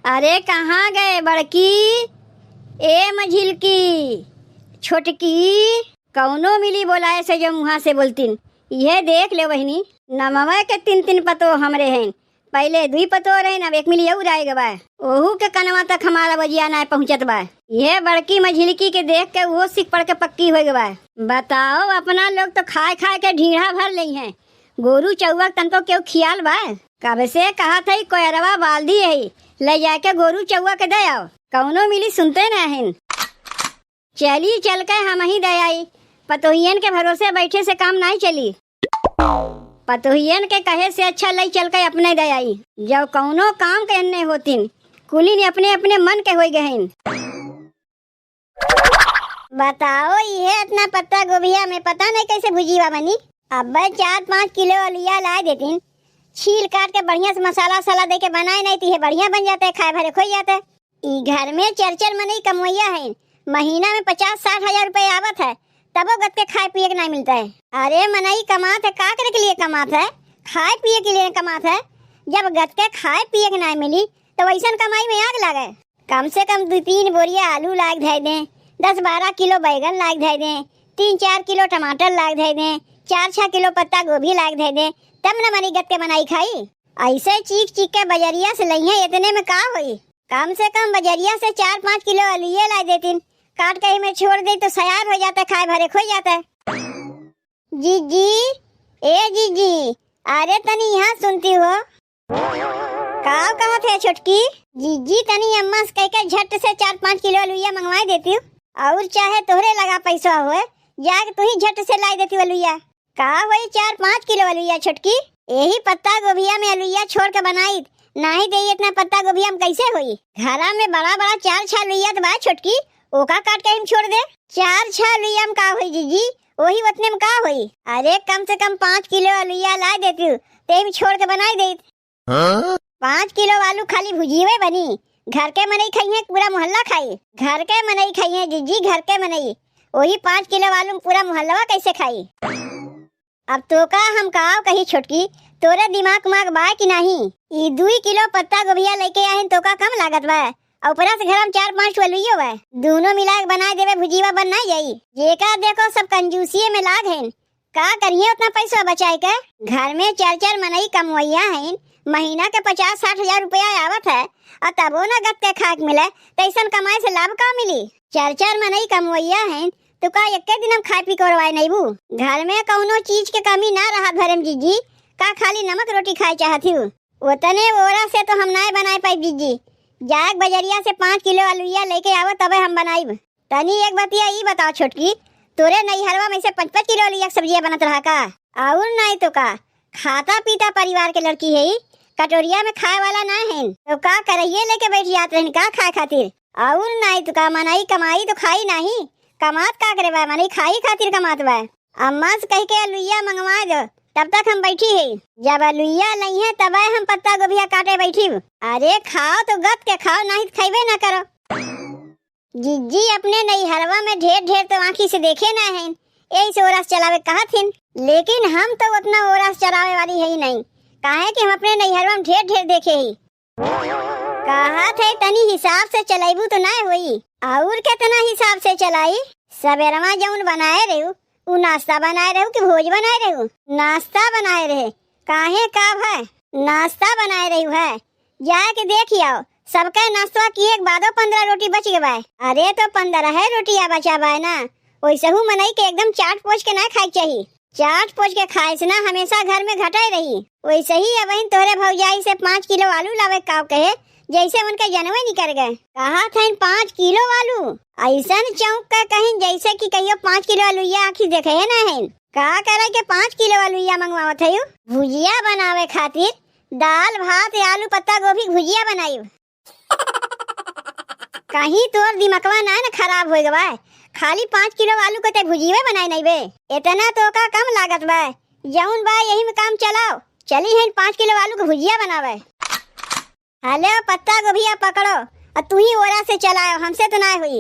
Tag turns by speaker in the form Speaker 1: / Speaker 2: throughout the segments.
Speaker 1: अरे कहाँ गए बड़की? ए मझिलकी, छोटकी, कौनो मिली बोलाए से जो मुँहा से बोलतीन। यह देख ले बहिनी, नमवा के तीन तीन पतो हमरे हैं। पहले दुई पतो रहे, अब एक मिली और आएगा बा। ओहू के कनवा तक हमारा बजिया ना पहुँचत बा। यह बड़की मझिलकी के देख के वो सीख पड़ के पक्की हो गवा। बताओ, अपना लोग तो खाए खाए के ढीढ़ा भर ले हैं। गोरू चौवा तनको क्यों खियाल बा? कब से कहा था कोयरवा बाल्दी है, ले जाके गोरू चौवा के दे आओ। कौनो मिली सुनते न हैं। चली चल के हम ही दे आई। पतोहियन के भरोसे बैठे से काम नहीं चली। पतोहियन के कहे से अच्छा लई चल के अपने दे आई। जब कौनो काम के अन्य होतिन, कुली ने अपने अपने मन के हो गए। बताओ, ये इतना पत्ता गोभिया में पता नहीं कैसे भुजीवा बनी। अब 4-5 किलो आलूया ला देतीन, छील काट के बढ़िया से मसाला सला दे के बनाए नहीं थी, बढ़िया बन जाता है, खाए भरे खो जाता है। ई घर में चरचर मनई कमवैया है, महीना में 50-60 हजार रुपये आवत है, तबो गत के खाए पिए के नहीं मिलता है। अरे मनई कमात है, का करे के लिए कमात है? खाए पिए के लिए कमात है। जब गत के खाए पिए के नहीं मिली तो वैसन कमाई में आग लगे। कम से कम 2-3 बोरिया आलू लाग धै दें, 10-12 किलो बैगन लाग धै दें, 3-4 किलो टमाटर लाग धै दें, 4-6 किलो पत्ता गोभी लाग धै दें, तब न मनी गत के बनाई खाई। ऐसे चीख चीख के बजरिया से लइहे, इतने में का होई? कम से कम बजरिया से 4-5 किलो आलूए ला देतीन, काट के में छोड़ दे तो सयार हो जाता है, खाए भरे खो जाता है। जीजी, ए जीजी, अरे तनी यहाँ सुनती हो? का कहा थे छोटकी? जीजी तनी अम्मा से कह के झट से 4-5 किलो आलूया मंगवा देती हूँ, और चाहे तोहरे लगा पैसा हुए, जाके तू ही झट से ला देती आलूया। का वही 4-5 किलो आलूया छोटकी? यही पत्ता गोभिया में आलूया छोड़ के बनाई, नहीं दे इतना पत्ता गोभिया में कैसे हुई? घरा में बड़ा बड़ा 4-6 आलूया तो बा छोटकी, ओका काट के हम छोड़ दे। 4-6 आलूया में का हुई जीजी? वही उतने में का हुई? अरे कम से कम 5 किलो आलूया ला देती हूँ, तेम छोड़ के बनाई दे। 5 किलो आलू खाली भुजीवे बनी, घर के मनई खाई है, पूरा मोहल्ला खाई। घर के मनई खाई है जीजी, घर के मनई। वही 5 किलो आलू में पूरा मोहल्ला कैसे खाई? अब तो का हम काव कही छोटकी, तोरे दिमाग माग बा कि नहीं? ई 2 किलो पत्ता गोभिया लेके आए तो का कम लागत बा, और ऊपरा से घर में 4-5 आलूयो बा, दोनों मिला के बना देवे, भुजीवा बन नहीं जाई। जेका देखो सब कंजूसिये में लाग हैं। का करिए उतना पैसा बचाए के? घर में 4-4 मनई कमवैया हैं, महीना के 50-60 हजार रुपया आवत है, और तबो न गत के खाक मिले, तैसन कमाई से लाभ का मिली? 4-4 मनई कमवैया हैं तो का एक दिन हम खाए पी करवाए नहीं बू? घर में कौनो चीज के कमी ना रहा धर्म जीजी, का खाली नमक रोटी खाए चाहती हूँ? उतने ओरा से तो हम नहीं बनाए पाई जीजी। जाग बजरिया से 5 किलो आलूया लेके आवो, तबे हम बनाईब। तनी एक बतिया ई बताओ छोटकी, तोरे नैहरवा में से 5-5 किलो आलूया सब्जिया बनत रहा का? और नहीं तो का खाता पीता परिवार के लड़की है, कटोरिया में खाए वाला ना है, तो का करइये लेके बैठ जाते हैं का खाए खातिर? और नहीं तो का मनई कमाई तो खाई नहीं, कमात का करे बा? मनई खाई खातिर कमात बा। अम्मा से कह के आलूया मंगवा दो, तब तक हम बैठी है। जब आलूया नहीं है तब हम पत्ता गोभिया काटे बैठी। अरे खाओ तो गत के खाओ, नहीं तो खाइबे ना करो। जीजी अपने नैहरवा में ढेर ढेर तो आँखी से देखे ना है, यही से ओरस चलावे कहा थीन, लेकिन हम तो उतना ओरस चलावे वाली है ही नहीं। काहे कि हम अपने नैहरवा में ढेर ढेर देखे ही। कहा थे तनी हिसाब से चलाइबू तो ना हुई, और कितना हिसाब से चलाई? सवेरवा जौन बनाए रहू, उ नाश्ता बनाए रहू कि भोज बनाए रहू? नाश्ता बनाए रहे। काहे का है? नाश्ता बनाए रहू है, जाके देख आओ, सबका नाश्ता किए के बादो 15 रोटी बच गए बा। अरे तो 15 रोटिया बचा बा ना, वैसे हूँ मनई के एकदम चाट पोछ के ना खाए चाहिए। चाट पोछ के खाए से ना हमेशा घर में घटाई रही। वैसे ही अब तोरे भौजाई से 5 किलो आलू लावे का कहे, जैसे उनके जनवे निकल गए। कहा था 5 किलो आलू, ऐसा चौंक का कहीं जैसे कि कहियो 5 किलो आलूया आखी देखे है ना है। का करे के 5 किलो आलूया मंगवावत है? भुजिया बनावे खातिर दाल भात या आलू पत्ता गोभी भुजिया बनाई। कहीं तोर दिमकवा ना खराब हो गवा, खाली 5 किलो आलू को ते भुजिया बनाए नहीं बे? इतना तो का कम लागत बा, जौन बा यही में काम चलाओ। चली है 5 किलो आलू को भुजिया बनावे। हेलो पत्ता गोभिया पकड़ो, और तू ही ओरा से चलाओ, हमसे तो ना हुई।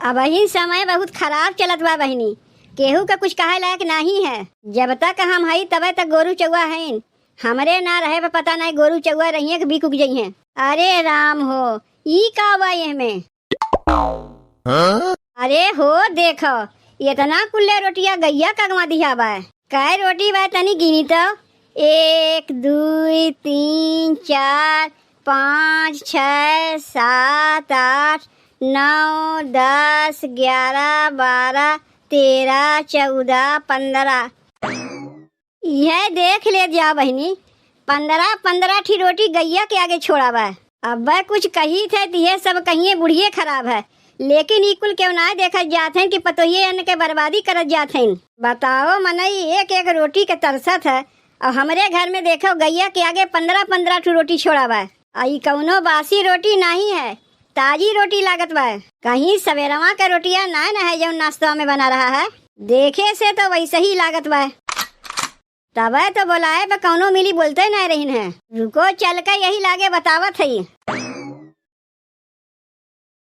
Speaker 1: अब ही समय बहुत खराब चलत बा बहिनी, केहू का कुछ कहे लायक नहीं है। जब तक हम हई तबे तक गोरू चौवा हैं, हमरे ना रहे पे पता नहीं गोरू चौआ रही है कि बिक उग जाई है। अरे राम हो, ई का बा में? अरे हो देखो, इतना कुल्ले रोटियां गैया कगवा दिया बा। कै रोटी बा तनी गिनी तो? 1 2 3 4 5 6 7 8 9 10 11 12 13 14 15। यह देख ले जा बहनी, 15 ठी रोटी गैया के आगे छोड़ा बा। अब कुछ कही थे तो ये सब कहिए बुढ़िए खराब है, लेकिन इकुल क्यों ना देखा जाते हैं कि पतोहिए अन्न के बर्बादी करत जाते हैं। बताओ मनई, एक एक रोटी के तरसत है और हमरे घर में देखो गैया के आगे 15 ठी रोटी छोड़ा बा। आई कौनो बासी रोटी नहीं है, ताजी रोटी लागत बा। कहीं सवेरवा के रोटियां ना है जो नाश्ता में बना रहा है, देखे से तो वैसे ही लागत बा। तब तो बोलाए बा कौनो मिली बोलते नहीं रही है। रुको चल के यही लागे बतावत है।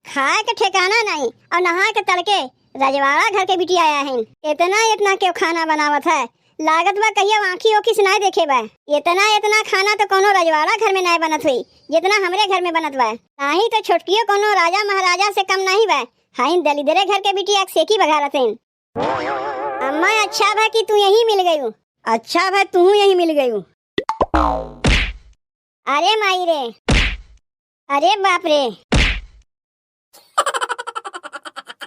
Speaker 1: खाए के ठिकाना नहीं और नहा के तड़के रजवाड़ा घर के बिटी आया है। इतना क्यों खाना बनावत है, लागत बा कहिया आँखी ओखी से नहीं देखे बा। इतना खाना तो कोनो रजवाड़ा घर में नहीं बनत हुई जितना हमरे घर में बनत बा। नहीं तो छोटकियो कोनो राजा महाराजा से कम नहीं बा। हाइन दलिदरे घर के बिटी एक सेकी बघारत है। अम्मा अच्छा भा कि तू यही मिल गयू। अच्छा भा तू यही मिल गयू। अरे माई रे, अरे बाप रे,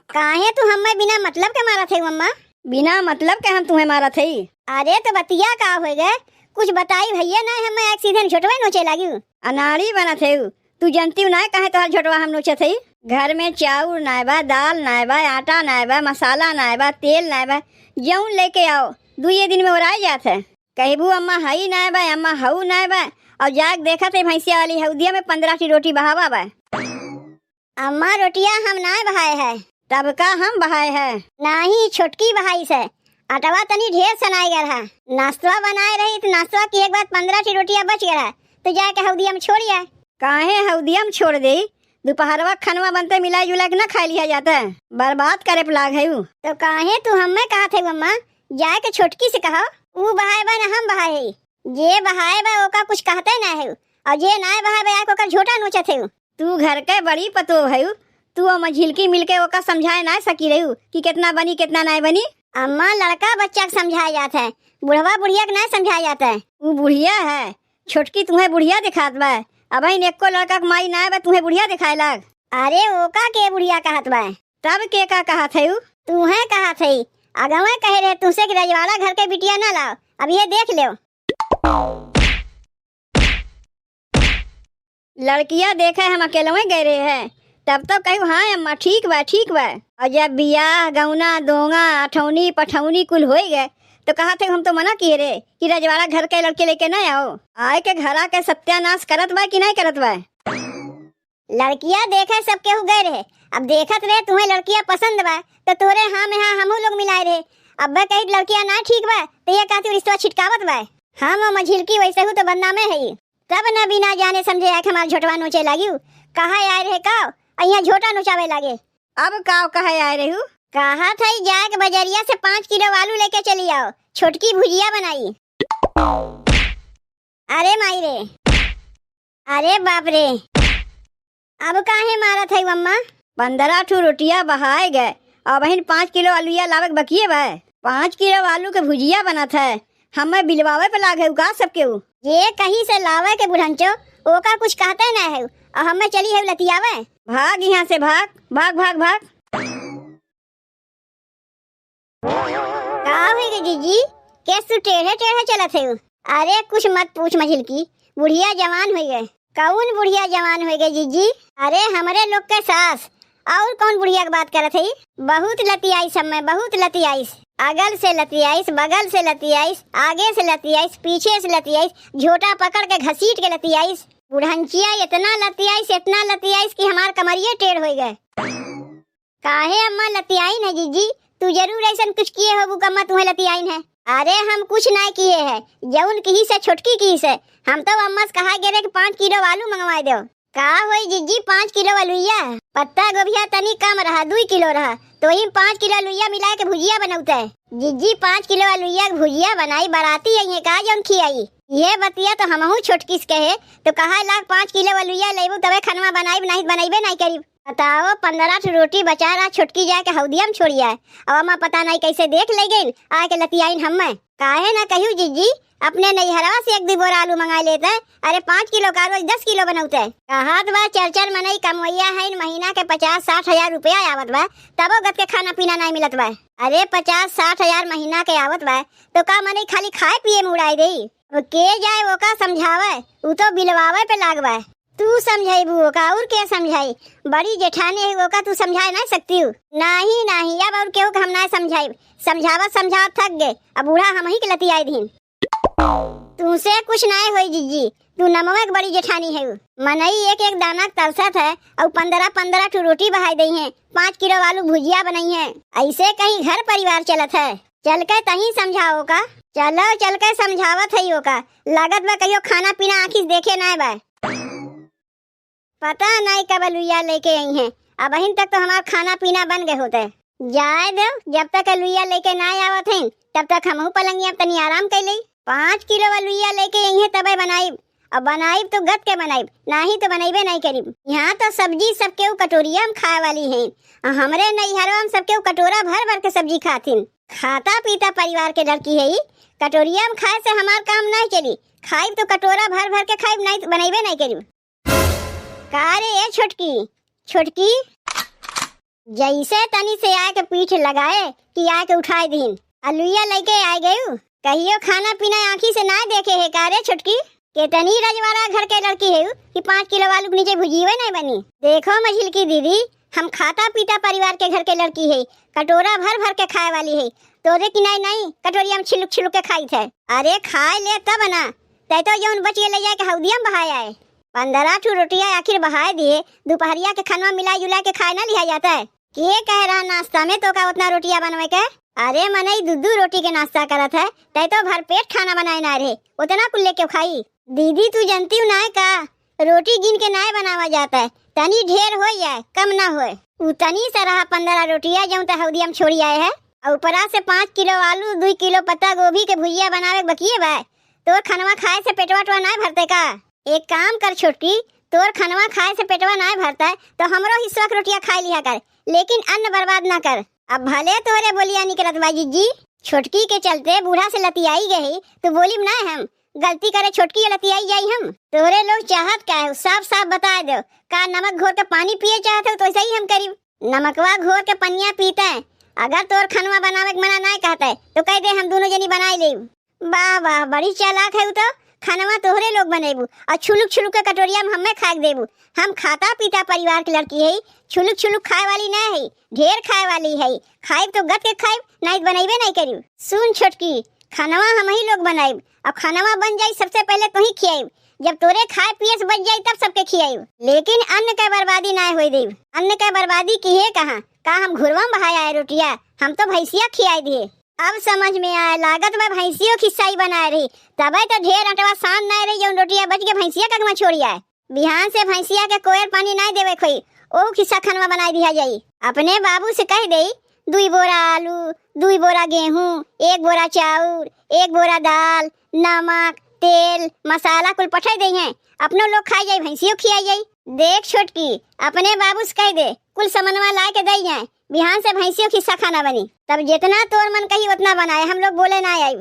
Speaker 1: काहे तू हमें बिना मतलब के मारा थे? अम्मा बिना मतलब के हम तुम्हें मारा थे? अरे तो बतिया का हो गए, कुछ बताई भैया ना, हमें एक सीधे झोटवे नोचे लगी। अनाड़ी बना थे तू, जानती ना कहे तो हर झोटवा हम नोचे थे। घर में चाउर नाय बा, दाल नाय बा, आटा नाय बा, मसाला नाय बा, तेल नाय बा, जौन लेके आओ 2 दिन में उड़ाई जात है। कहबू अम्मा हई नाय बा, अम्मा हऊ नाय बा, और जाग देखा थे भैंसिया वाली हउदिया में 15 ठी रोटी बहावा बा। अम्मा रोटियां हम नाय बहाए है, तब का हम बहाए है? नहीं, छोटकी बहाई से आटवा तनी ढेर सनाई गया है। नाश्ता बनाए रही तो नाश्ता की एक बार 15 ठी रोटियां बच गया है, तो जाके हउदिया में छोड़िया। काहे हउदिया में छोड़ दे? दोपहरवा खनवा बनते मिला जुला के न खा लिया जाता है, बर्बाद करे पलाग है। तो काहे तू हमें कहा थे अम्मा जाके छोटकी से कहा, वो बहाए बा न हम बहाए है। जे बहाए बा ओका कुछ कहते ना है, और जे ना बहाए बा ओका झोटा नोचे थे। तू घर के बड़ी पतो है, तू और झिलकी मिलके ओका समझाए ना सकी रही कि कितना बनी कितना नहीं बनी। अम्मा लड़का बच्चा के समझाया जाता है, बुढ़वा बुढ़िया के नहीं समझाया जाता है। वो बुढ़िया है, छोटकी तुम्हें बुढ़िया दिखात बा। अब एको लड़का के माई ना बा तुम्हें बुढ़िया दिखाए लाग। अरे ओका के बुढ़िया कहत बा, तब के का कहत है? तुम्हें कहत है, अगवा कहे रहे तुमसे कि रजवाड़ा घर के बिटिया ना लाओ। अब ये देख लो, लड़कियां देखे हम अकेले गए रहे हैं, तब तो कहू हाँ अम्मा ठीक बा ठीक बा। और जब बियाह गौना दोंगा अठौनी पठौनी कुल हो गए तो कहा थे हम तो मना किए रे कि रजवाड़ा घर के लड़के लेके न आओ। आए के घरा के सत्यानाश करत बा कि नहीं करत बा? लड़कियां देखे सब केहू गए रहे, अब देखत रहे तुम्हें लड़कियां पसंद बा तो तोरे हाँ में हाँ हमू लोग मिलाए रहे। अब कही लड़कियां ना ठीक बा तो ये कहती रिश्ता छिटकावत बा। हम मझिलकी वैसे हूँ तो बदनामे है। तब न बिना जाने समझे आके हमारे झोटवा नोचे लगी। कहा आए रहे का यहाँ झोटा नोचावे लागे। अब का कहे आए रही? कहा था जाके बजरिया से 5 किलो आलू लेके चली आओ, छोटकी भुजिया बनाई। अरे माई रे, अरे बाप रे, अब काहे मारा था अम्मा? 15 ठू रोटियां बहाए गए और बहन 5 किलो आलूया लावक बकिए बा। 5 किलो आलू के भुजिया बना था, हमें बिलवावे पे लागे का सबके। ये कहीं से लावे के बुढ़ंचो ओका कुछ कहते ना है, और हमें चली है लतियावे। भाग यहाँ से, भाग भाग भाग भाग। का हुई जीजी, कैसे तू टेढ़े टेढ़े चलत है? अरे कुछ मत पूछ मझिलकी, बुढ़िया जवान हो गए। कौन बुढ़िया जवान हो गए जीजी? अरे हमारे लोग के सास। और कौन बुढ़िया की बात करत है? बहुत लतियाईस, हमें बहुत लतियाईस। अगल से लतियाईस, बगल से लतियाईस, आगे से लतियाईस, पीछे से लतियाईस, झोटा पकड़ के घसीट के लतियाईस। बुढ़ंचिया इतना लतियाईस कि हमार कमरिए टेढ़ हो गए। काहे अम्मा लतियाईन है जीजी? तू जरूर ऐसा कुछ किए हो बुकम्मा तुम्हें लतियाईन है। अरे हम कुछ नहीं किए हैं, जौन की से छोटकी की से हम तो अम्मा से कहा गए कि 5 किलो आलू मंगवा दो। का होई जीजी 5 किलो आलूया? पत्ता गोभिया तनी कम रहा, 2 किलो रहा, तो वही 5 किलो आलूया मिला के भुजिया बनौता है। जिज्जी 5 किलो आलूया के भुजिया बनाई, बराती आई है का जौन खियाई। ये बतिया तो हमहू छोटकिस कहे तो कहा लाख 5 किलो आलूया लेबू तबे खनवा बनाई, नहीं बनैबे नहीं करीब। बताओ 15 रोटी बचा रहा, छोटकी जाके हौदिया में छोड़िया है। अब अम्मा पता नहीं कैसे देख ले गई आके लतियाइन हमें। काहे ना कहूँ जिज्जी अपने नैहरवा से 1-2 बोरा आलू मंगा लेते। अरे 5 किलो का रोज 10 किलो बनौते। कहत बा चरचर मनई कमवैया है, महीना के 50-60 हजार रुपया आवत बा, तबो गत के खाना पीना नहीं मिलत बा। अरे 50-60 हजार महीना के आवत बा तो का मनई खाली खाए पिए में उड़ाई दे। के जाए वो का समझावे, वो तो बिलवावे पे लागवा। तू समझाइबू वो का और क्या समझाई, बड़ी जेठानी है वो का तू समझा नहीं सकती हूँ। नहीं नहीं अब और केहू हम ना समझाई, समझावत थक गए, अब बूढ़ा हम ही के लतियाई दीन। तुमसे कुछ नहीं होई जिज्जी, तू नमवे के बड़ी जेठानी है। मनई एक दाना तरसत है और 15 रोटी बहाई दी है, 5 किलो आलू भुजिया बनाई है। ऐसे कहीं घर परिवार चलत है। चल के तही समझाओ का, चलो चल के समझावत है यो का। लागत बा कहियो खाना पीना आखिर देखे ना बा। पता नहीं कब अलुइया लेके आई हैं, अब अहिन तक तो हमारा खाना पीना बन गए होते। जाए दो, जब तक अलुइया लेके ना आवत हैं तब तक हमहू पलंगिया तनी आराम कर ली। 5 किलो अलुइया लेके आई हैं तबे बनाई, अब बनाई तो गत के बनाई, नहीं तो बनैबे नहीं करीब। यहाँ तो सब्जी सबके कटोरिया में खाए वाली है, हमरे नैहरवा में सबके कटोरा भर भर के सब्जी खातिन। खाता पीता परिवार के लड़की है, कटोरिया में खाए से हमार काम नहीं चली। खाई तो कटोरा भर भर के खाई, नहीं तो बनैबे नहीं करीब। का रे ए छोटकी जैसे तनी से आके पीठ लगाए कि आके उठाए दीन, अलुइया लेके आ गयू। कहियो खाना पीना आँखी से ना देखे है का रे छोटकी, कितनी रजवाड़ा घर के लड़की है कि 5 किलो आलू नीचे भुजिए नहीं बनी। देखो मझिल की दीदी, हम खाता पीता परिवार के घर के लड़की है, कटोरा भर भर के खाए वाली है। तोरे की नहीं कटोरिया में छिलुक छिलुक के खाई थे। अरे खाए ले तब ना, तै तो जौन बच ले जाए के हौदिया में बहाया है। 15 रोटियां आखिर बहाए दिए, दोपहरिया के खाना मिला जुला के खाए ना लिया जाता है। के कह रहा नाश्ता में तो का उतना रोटियां बनवे के। अरे मनई 2-2 रोटी के नाश्ता करत है, तै तो भरपेट खाना बनाए ना रहे, उतना कुल लेके खाई। दीदी तू जानती हूँ ना का, रोटी गिन के ना बनावा जाता है, तनी ढेर हो जाए कम ना होए। उतनी से रहा 15 रोटियां जौन तो हौदिया में छोड़ी आए है, और ऊपरा से 5 किलो आलू 2 किलो पत्ता गोभी के भुजिया बनावे बकिए बा। तोर खनवा खाए से पेटवा ना भरते का। एक काम कर छोटकी, तोर खनवा खाए से पेटवा ना भरता है तो हमरो हिस्सा के रोटियां खाई लिया कर, लेकिन अन्न बर्बाद ना कर। अब भले तोरे बोलिया निकलत बा जिज्जी, छोटकी के चलते बूढ़ा से लतियाई गई तो बोली ना हम गलती करे छोटकी लतियाई जाई हम। तोरे लोग चाहत का है साफ साफ बता दो, का नमक घोर के पानी पिए चाहते हो तो ऐसा ही हम करीब, नमकवा घोर के पनिया पीते हैं। अगर तोर खनवा बनावे के मना नहीं कहता है तो कह दे हम दोनों जनी बनाई ले। वाह वाह बड़ी चालाक है तो, खनवा तोहरे लोग बनेबू और छुलुक छुलुक के कटोरिया में हमें खा देबू। हम खाता पीता परिवार की लड़की है, छुलुक छुलुक खाए वाली ना है, ढेर खाए वाली है। खाए तो गत के खाए, नहीं बनैबे नहीं करीब। सुन छोटकी, खनवा हम ही लोग बनाइब, अब खनवा बन जाई सबसे पहले तो ही खियाइब, जब तोरे खाए पिए से बच जाई तब सबके खियाइब, लेकिन अन्न के बर्बादी ना होई देब। अन्न के बर्बादी की है कहाँ का, हम घुरवा में बहाया है रोटिया, हम तो भैंसिया खियाई दिए। अब समझ में आया, लागत में भैंसियों खिस्साई बनाए रही, तबे तो ढेर अटवा शान ना रही जो रोटिया बच के भैंसिया कगमा छोड़ी आए। बिहान से भैंसिया के कोयर पानी नहीं देवे खोई, ओ खिस्सा खनवा बनाई दिया जाई। अपने बाबू से कह दे 2 बोरा आलू, 2 बोरा गेहूं, 1 बोरा चाउर, 1 बोरा दाल, नमक तेल मसाला कुल पठाई दे हैं, अपनो लोग खाई जाए, भैंसियों खियाई जाए। देख छोटकी, अपने बाबू से कह दे कुल समनवा ला के दे जाए, बिहान से भैंसियों खिस्सा खाना बनी, तब जितना तोर मन कही उतना बनाए, हम लोग बोले ना आई।